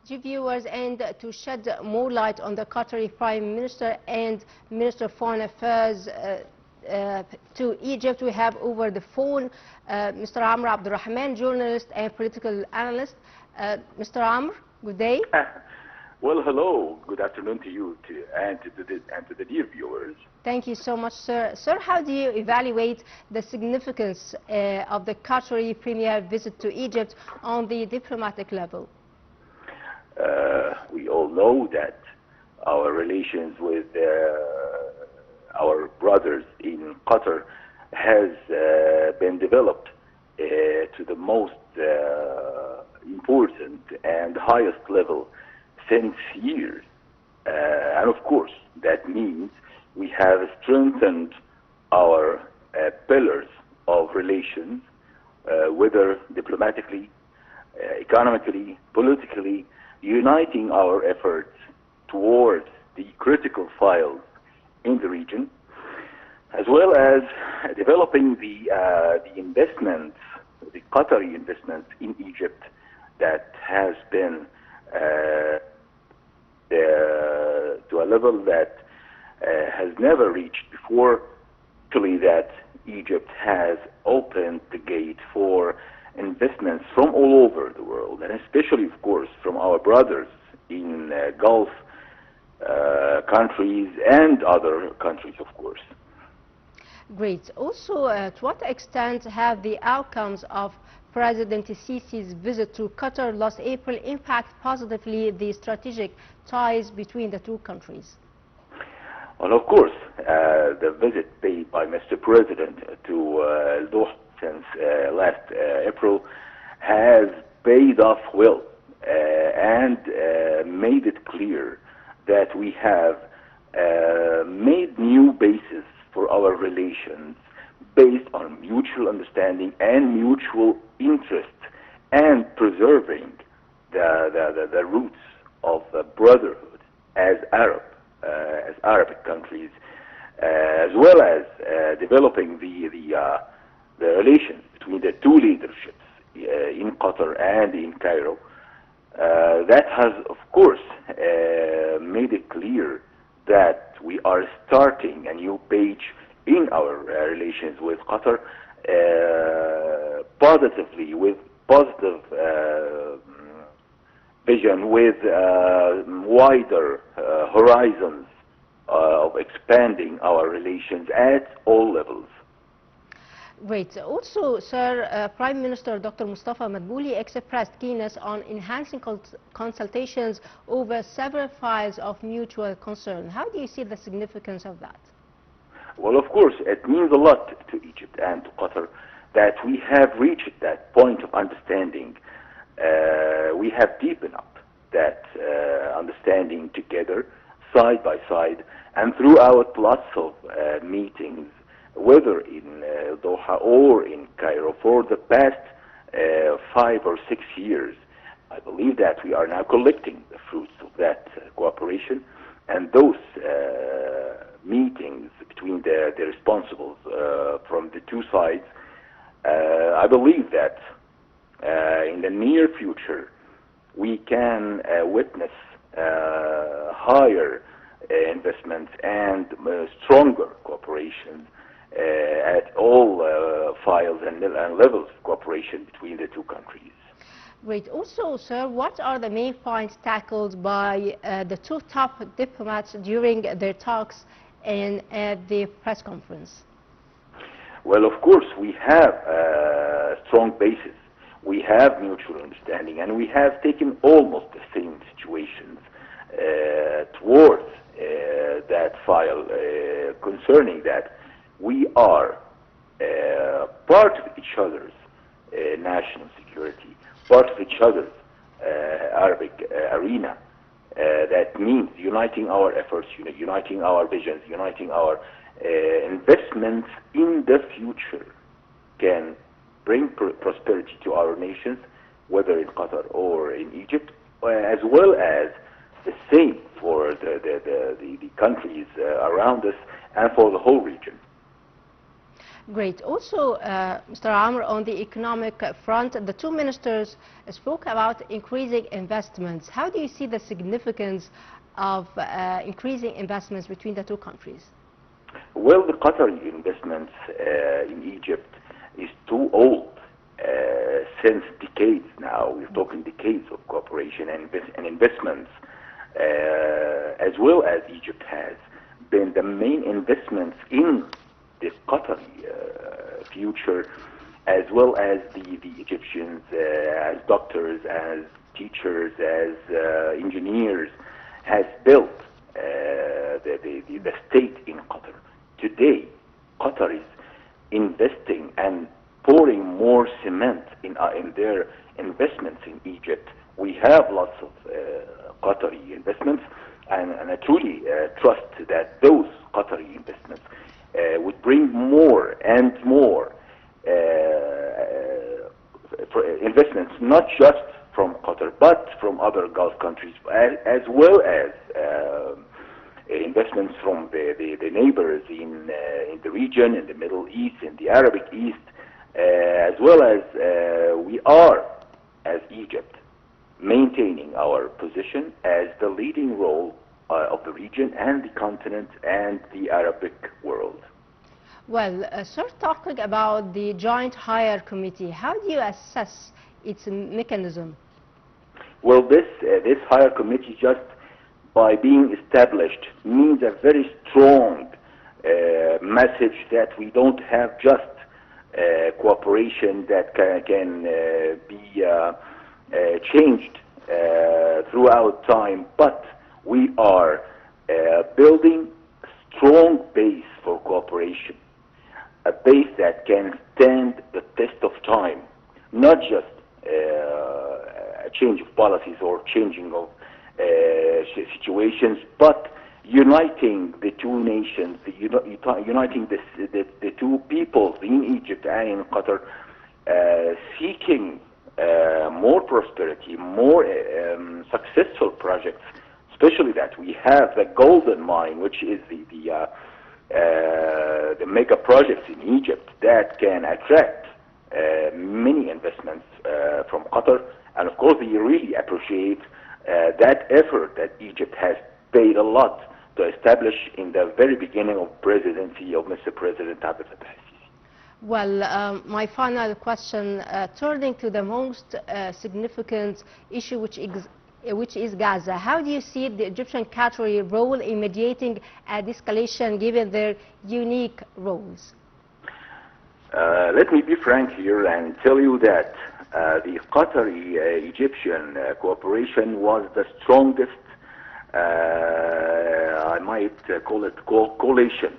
viewers, and to shed more light on the Qatari Prime Minister and Minister of Foreign Affairs to Egypt, we have over the phone Mr. Rahman, journalist and political analyst. Mr. Amr, good day. Well, hello. Good afternoon to you and to the dear viewers. Thank you so much, sir. Sir, how do you evaluate the significance of the Qatari Premier visit to Egypt on the diplomatic level? We all know that our relations with our brothers in Qatar has been developed to the most important and highest level since years. And of course, that means we have strengthened our pillars of relations, whether diplomatically, economically, politically, uniting our efforts towards the critical files in the region, as well as developing the investments, the Qatari investments in Egypt that has been to a level that has never reached before. Actually, that Egypt has opened the gate for investments from all over the world, and especially, of course, from our brothers in Gulf countries and other countries, of course. Great. Also, to what extent have the outcomes of President Sisi's visit to Qatar last April impact positively the strategic ties between the two countries? Well, of course, the visit paid by Mr. President to Doha since last April has paid off well and made it clear that we have made new bases for our relations based on mutual understanding and mutual interest, and preserving the roots of brotherhood as Arabic countries, as well as developing the relations between the two leaderships in Qatar and in Cairo. That has, of course, made it clear that we are starting a new page in our relations with Qatar, positively, with positive vision, with wider horizons of expanding our relations at all levels. Great. Also, sir, Prime Minister Dr. Mustafa Madbouli expressed keenness on enhancing consultations over several files of mutual concern. How do you see the significance of that? Well, of course, it means a lot to Egypt and to Qatar that we have reached that point of understanding. We have deepened up that understanding together, side by side, and throughout lots of meetings, whether in Doha or in Cairo, for the past 5 or 6 years. I believe that we are now collecting the fruits of that cooperation, and those meetings between the responsibles from the two sides. I believe that in the near future we can witness higher investments and stronger cooperation at all files and levels of cooperation between the two countries. Great. Also, sir, what are the main points tackled by the two top diplomats during their talks and at the press conference? Well, of course, we have a strong basis. We have mutual understanding, and we have taken almost the same situations towards that file concerning that we are part of each other's national security, part of each other's Arabic arena. That means uniting our efforts, uniting our visions, uniting our investments in the future can bring prosperity to our nations, whether in Qatar or in Egypt, as well as the same for the countries around us and for the whole region. Great. Also, Mr. Amr, on the economic front, the two ministers spoke about increasing investments. How do you see the significance of increasing investments between the two countries? Well, the Qatari investments in Egypt is too old. Since decades now, we're talking decades of cooperation and investments, as well as Egypt has been the main investments in the Qatari future, as well as the Egyptians as doctors, as teachers, as engineers, has built the state in Qatar. Today, Qatar is investing and pouring more cement in their investments in Egypt. We have lots of Qatari investments, and I truly trust that those Qatari investments would bring more and more investments, not just from Qatar, but from other Gulf countries, as well as investments from the neighbors in the region, in the Middle East, in the Arabic East, as well as we are, as Egypt, maintaining our position as the leading role of the region and the continent and the Arabic world. Well, sir, talking about the Joint Hire Committee, how do you assess its mechanism? Well, this hire committee, just by being established, means a very strong message that we don't have just cooperation that can be changed throughout time, but we are building a strong base for cooperation, a base that can stand the test of time, not just a change of policies or changing of situations, but uniting the two nations, uniting the two peoples in Egypt and in Qatar, seeking more prosperity, more successful projects, especially that we have the golden mine, which is the mega projects in Egypt that can attract many investments from Qatar. And of course, we really appreciate that effort that Egypt has paid a lot to establish in the very beginning of presidency of Mr. President Abdel. Well, my final question, turning to the most significant issue, which is Gaza. How do you see the Egyptian-Qatari role in mediating a de-escalation given their unique roles? Let me be frank here and tell you that the Qatari-Egyptian cooperation was the strongest, I might call it coalition.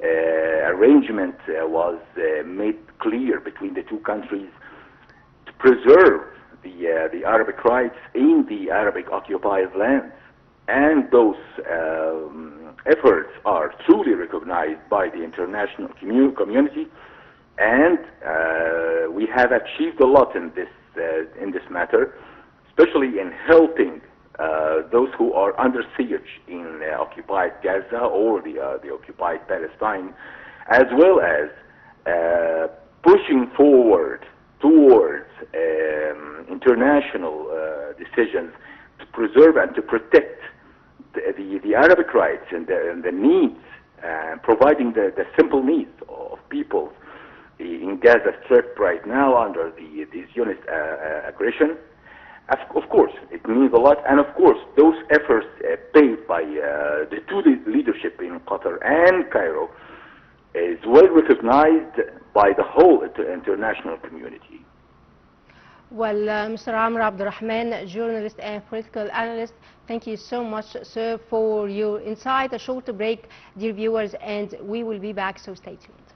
Arrangement was made clear between the two countries to preserve the Arabic rights in the Arabic occupied lands, and those efforts are truly recognized by the international community, and we have achieved a lot in this matter, especially in helping those who are under siege in occupied Gaza or the occupied Palestine, as well as pushing forward towards international decisions to preserve and to protect the Arabic rights and the needs, providing the simple needs of people in Gaza Strip right now under the Zionist aggression. Of course, it means a lot, and of course, those efforts paid by the two leadership in Qatar and Cairo is well recognized by the whole international community. Well, Mr. Amr Abdel, journalist and political analyst, thank you so much, sir, for your insight. A short break, dear viewers, and we will be back, so stay tuned.